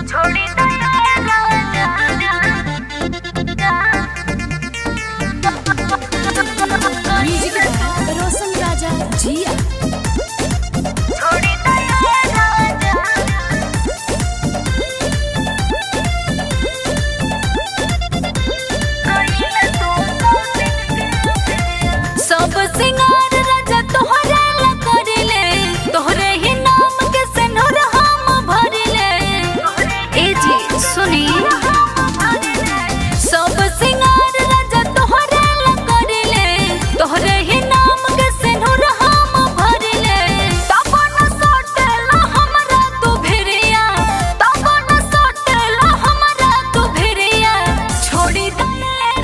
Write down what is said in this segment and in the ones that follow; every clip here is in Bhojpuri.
छोड़ी म्यूजिक रोशन राजा जिया। सब सिंगार राजा तोहरे ला करिले, तोहरे ही नाम के सनोर हम भरिले। ए जी सुनी, सब सिंगार राजा तोहरे ला करिले, तोहरे ही नाम के सनोर हम भरिले। तब न सोटेला हमरा तू भिरिया, तब न सोटेला हमरा तू भिरिया। छोड़ी दे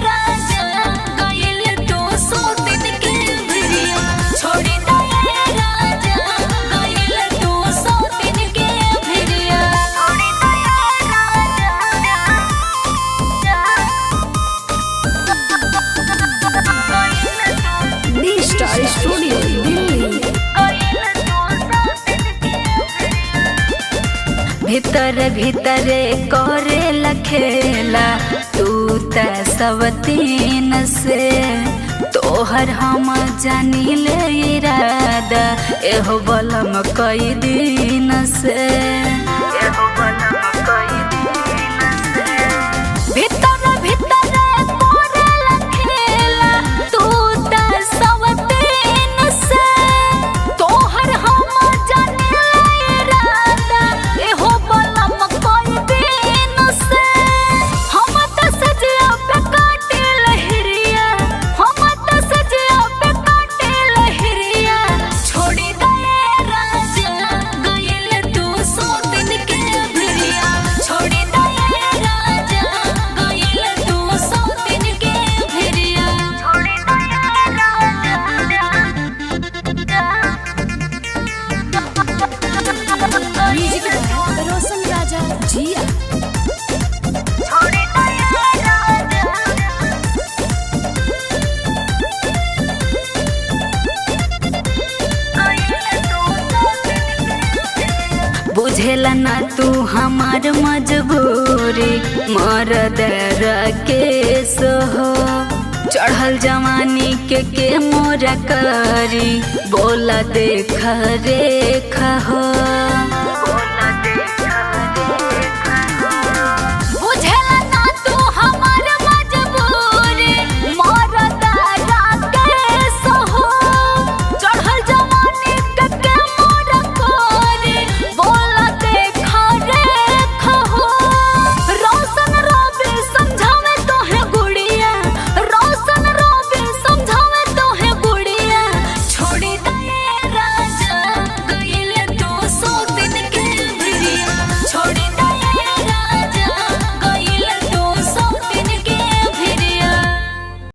राजा गइल तू सोतिन के भिरिया, छोड़ी दे राजा गइल तू सोतिन के भिरिया, छोड़ी डी स्टार स्टूडियो दिल्ली। भीतर भीतर करे लखेला तू त सवतीन से। तोहर हम जानिले इरादा एहो बलम कई दिन से, एहो बलम कई दिन से। भीतर भीतर करे लखेला तू त सवतीन से। तोहर हम जानिले इरादा एहो बलम कई दिन से। हम त सजिया पे काटे लहरिया, हम त सजिया पे काटे लहरिया। छोड़ी दे राजा गइल तू सोतिन के भिरिया, छोड़ी दे राजा गइल तू सोतिन के भिरिया, छोड़ी म्यूजिक रोशन राजा जिया। बुझेला ना तू हमार मजबूरी, मर्द राकेश हो। चढ़ल जवानी के मोरा करी, बोला देख रेख हो।